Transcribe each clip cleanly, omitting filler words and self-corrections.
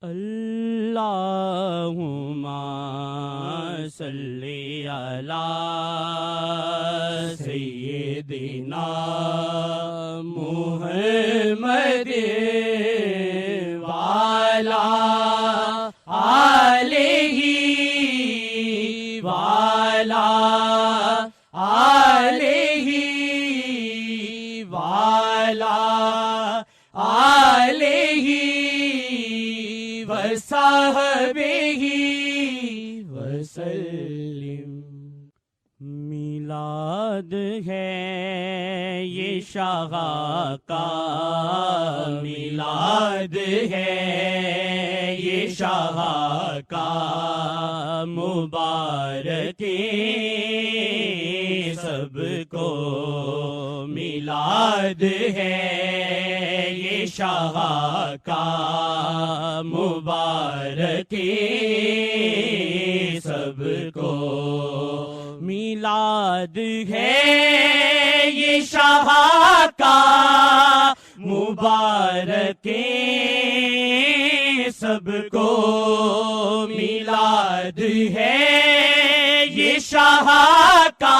اللہم صلی علی سیدنا محمد وعلی آلہ وعلی آلہ وعلی آلہ وصحبہ وسلم۔ میلاد ہے یہ شاہ کا، میلاد ہے یہ شاہ کا مبارک سب کو، میلاد ہے یہ شاہ کا مبارک سب کو، میلاد ہے یہ شاہ کا مبارک سب کو، میلاد ہے یہ شاہ کا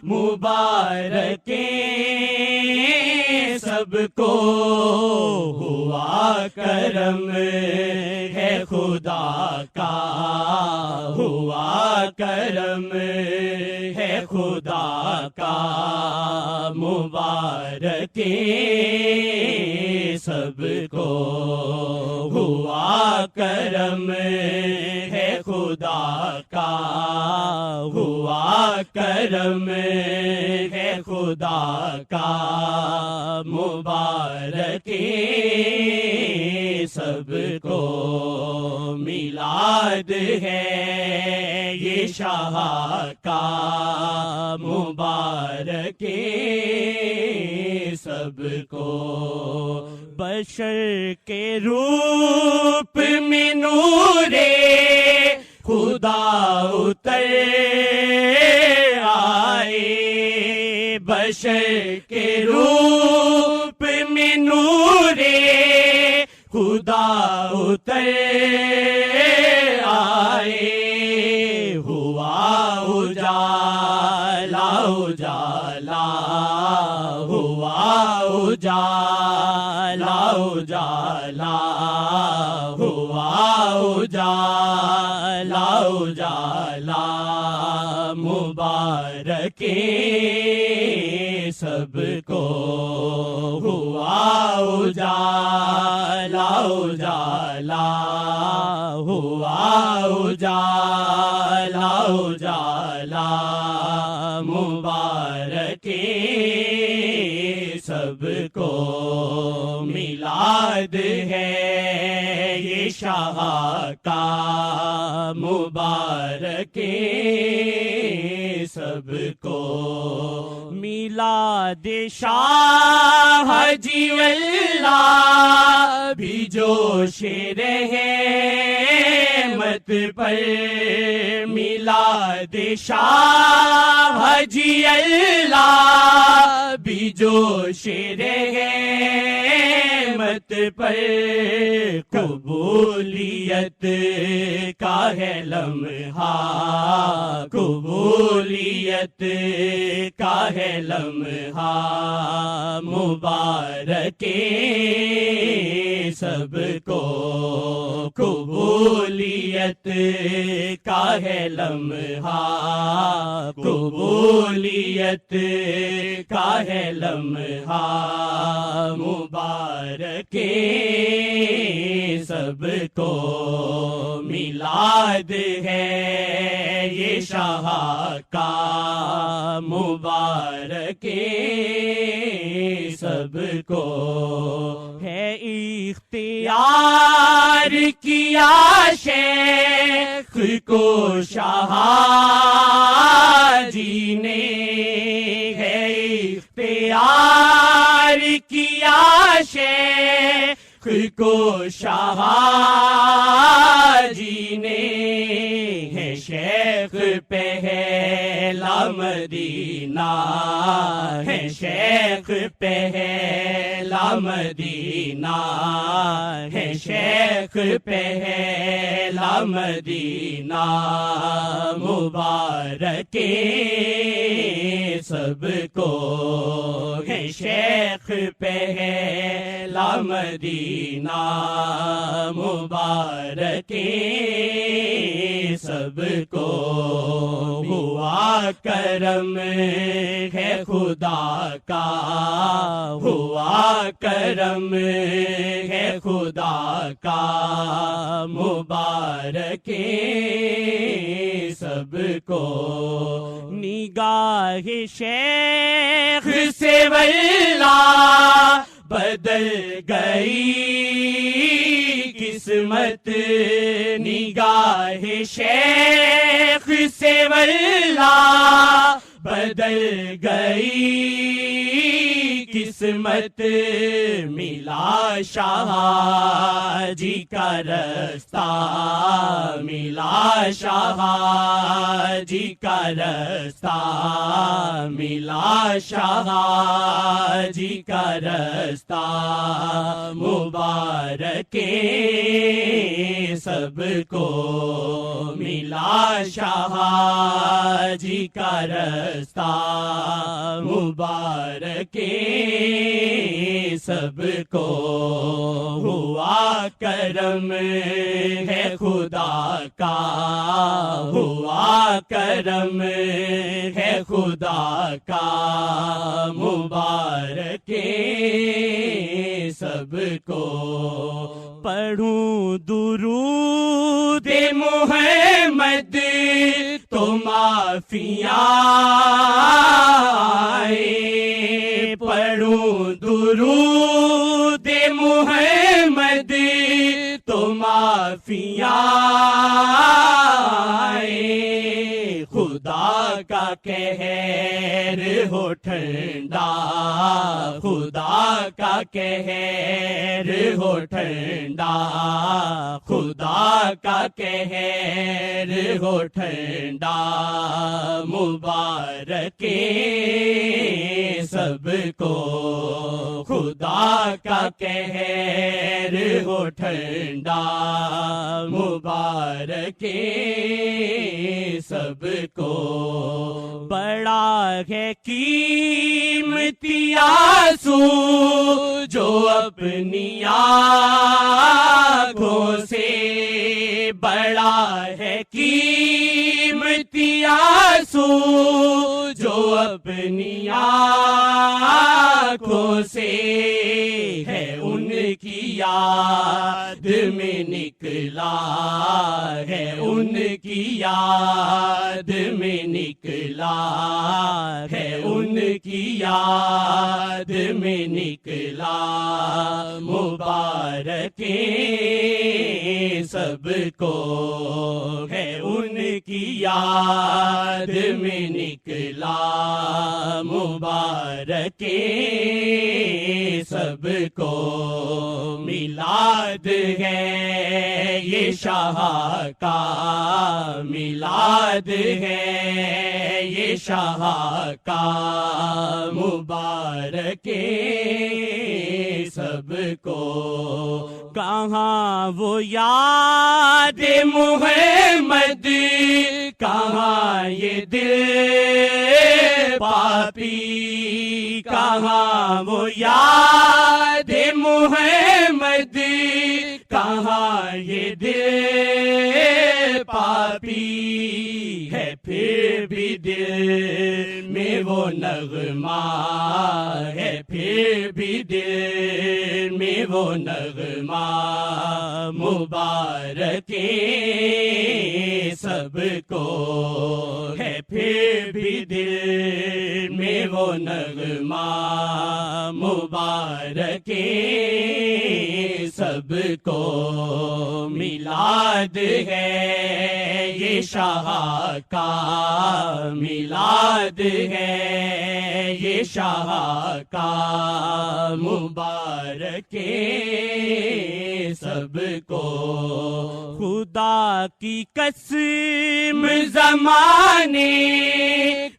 مبارک سب کو، ہوا کرم ہے خدا کا، ہوا کرم ہے خدا کا مبارک سب کو، ہوا کرم ہے خدا کا، ہوا کرم ہے خدا کا مبارک سب کو، میلاد ہے یہ شاہ کا مبارک سب کو، بشر کے روپ میں نور خدا اتر آئے، بشر کے روپ میں نور خدا اتر آئے، ہوا اجالا اجالا، ہوا اجالا اجالا، ہوا اجالا اجالا مبارک سب کو، ہوا اجالا اجالا، ہوا اجالا اجالا مبارک سب کو، میلاد ہے یہ شاہ کا مبارک سب کو، میلاد شاہ جی اللہ بھی جوش رحمت پر، میلاد شاہ جی اللہ بھی جوش رحمت پر، قبولیت کا ہے لمحہ، قبولیت کا ہے لمحہ مبارک سب کو، قبولیت کا ہے لمحہ، قبولیت کا ہے لمحہ مبارک سب کو، میلاد ہے یہ شاہ کا مبارک سب کو، ہے اختیار کیا شیخ کو شاہ جی نے، ہے اختیار کیا شیخ کو شاہ جی نے، ہے شیخ پہلا مدینہ، ہے شیخ پہلا مدینہ ہے شیخ پہلا مدینہ مبارک سب کو ہے شیخ پہلا مدینہ مبارک سب کو ہوا کرم ہے خدا کا ہوا کرم ہے خدا کا مبارک سب کو نگاہ شیخ سے واللہ بدل گئی قسمت نگاہ شیخ سے واللہ بدل گئی قسمت ملا شاہ جی کا رستہ ملا شاہ جی کا رستہ ملا شاہ جی کا رستہ مبارک سب کو ملا شاہ جی کا رستہ مبارک سب کو ہوا کرم ہے خدا کا ہوا کرم ہے خدا کا مبارک سب کو پڑھوں درود محمد تو معافیاں آئے پڑھوں درود محمد تو معافیاں آئے خدا کا قہر ہو ٹھنڈا خدا کا قہر ہو ٹھنڈا خدا کا قہر ہو ٹھنڈا مبارک سب کو خدا کا قہر ہو ٹھنڈا مبارک سب کو بڑا ہے قیمتی آنسو جو اپنی آنکھوں سے بڑا ہے قیمتی آنسو جو اپنی آنکھوں سے ہے ان کی یاد میں نکلا ہے ان کی یاد میں نکلا ہے ان کی یاد میں نکلا مبارک سب کو ہے ان کی یاد میں نکلا مبارک سب کو میلاد ہے یہ شاہ کا میلاد ہے یہ شاہ کا مبارک سب کو کہاں وہ یاد محمد کہاں یہ دل پاپی کہاں وہ یاد محمد کہاں یہ دل پاپی ہے پھر بھی دل میں وہ نغمہ ہے پھر بھی دل میں وہ نغمہ مبارک سب کو ہے پھر بھی دل میں وہ نغمہ مبارک سب کو میلاد ہے یہ شاہ کا میلاد ہے یہ شاہ کا مبارک سب کو خدا کی قسم زمانے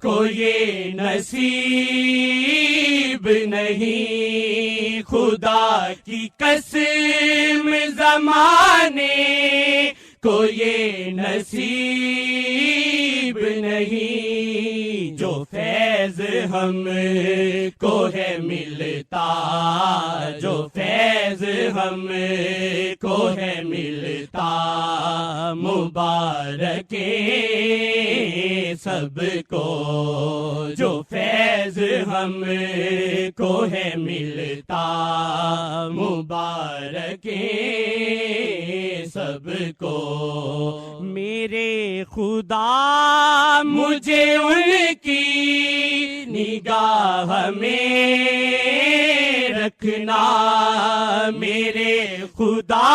کو یہ نصیب نہیں خدا کی قسم زمانے کو یہ نصیب نہیں، جو فیض ہم کو ہے ملتا، جو فیض ہم کو ہے ملتا، مبارک سب کو، جو فیض ہم کو ہے ملتا، مبارک سب کو۔ میرے خدا مجھے ان کی نگاہ میں رکھنا، میرے خدا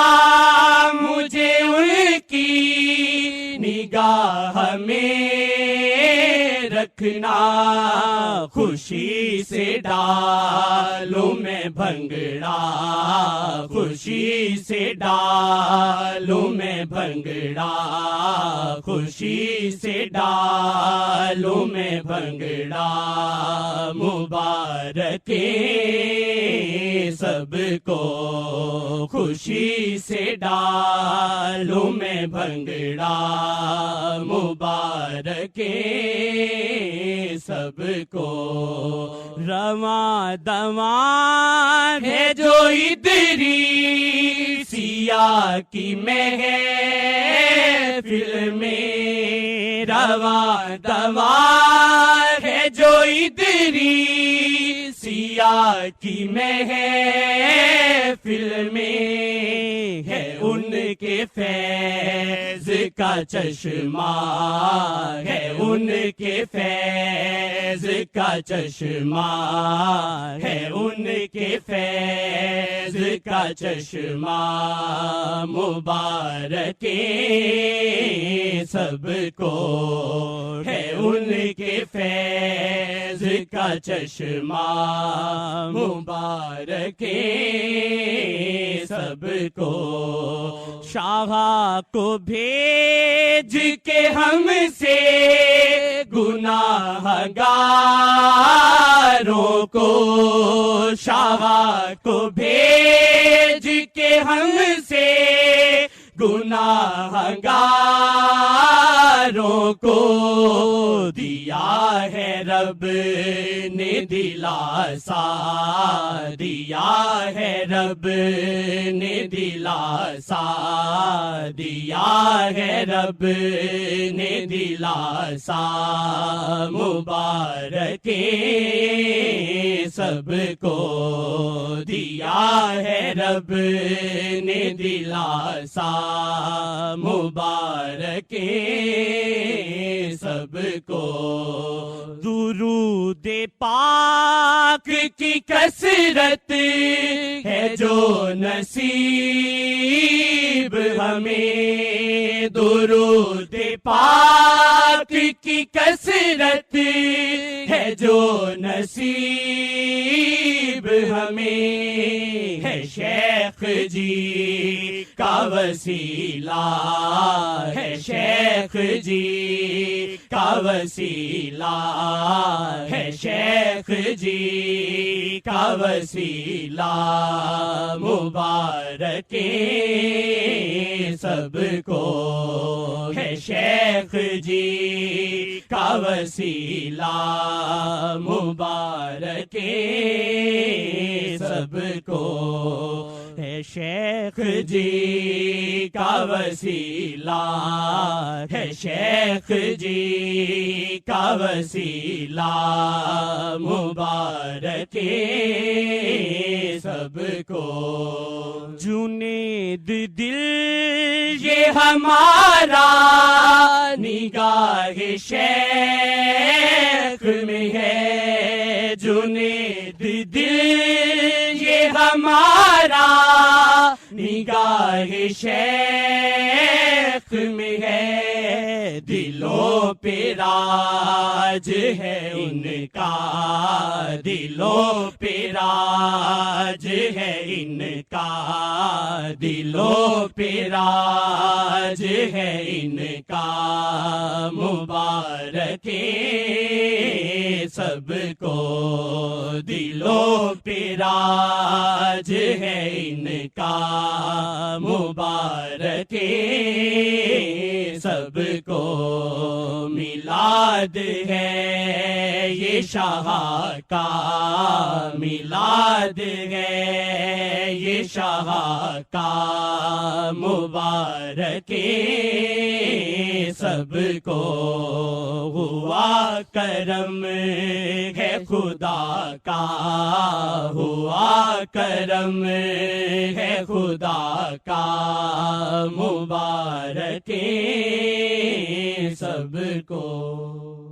مجھے ان کی نگاہ میں رکھنا، خوشی سے ڈالوں میں بھنگڑا، خوشی سے ڈالوں میں بھنگڑا، خوشی سے ڈالوں میں بھنگڑا، مبارک سب کو، خوشی سے ڈالوں میں بھنگڑا، مبارک سب کو۔ رواں دواں ہے جو ادری سیاہ کی محفل میں، رواں دواں ہے جو ادری سیاہ کی محفل میں، ہے ان کے فیض کا چشمہ، ہے ان کے فیض کا چشمہ، ہے ان کے فیض کا چشمہ، مبارک سب کو، ہے ان کے فیض کا چشمہ، مبارک سب کو۔ شاہ کو بھیج کے ہم سے گناہ گاروں کو، شاہ کو بھیج کے ہم سے گناہ گاروں کو، دیا ہے رب نے دلاسا، دیا ہے رب نے دلاسا، دیا ہے رب نے دلاسا، مبارک سب کو، دیا ہے رب نے دلاسا، مبارک سب کو۔ درود پاک کی کثرت ہے جو نصیب ہمیں، درود پاک کی کثرت ہے جو نصیب ہمیں، ہے شیخ جی کا وسیلہ، ہے شیخ جی کا وسیلہ، ہے شیخ جی کا وسیلہ، مبارک سب کو، ہے شیخ جی کا وسیلہ، مبارک سب کو، ہے شیخ جی کا وسیلہ، ہے شیخ جی کا وسیلہ، مبارک سب کو۔ جنید دل یہ ہمارا نگاہ شیخ میں ہے، جنید دل یہ ہمارا نگاہ شیخ میں ہے، دلوں پہ پہ راج ہے ان کا، دلوں پہ راج ہے ان کا، دلوں پہ راج ہے ان کا، مبارک سب کو دلوں پہ راج ہے ان کا، مبارک سب کو، میلاد ہے یہ شاہ کا، میلاد ہے یہ شاہ کا، مبارک سب کو، ہوا کرم ہے خدا کا، ہوا کرم ہے خدا کا، مبارک سب کو۔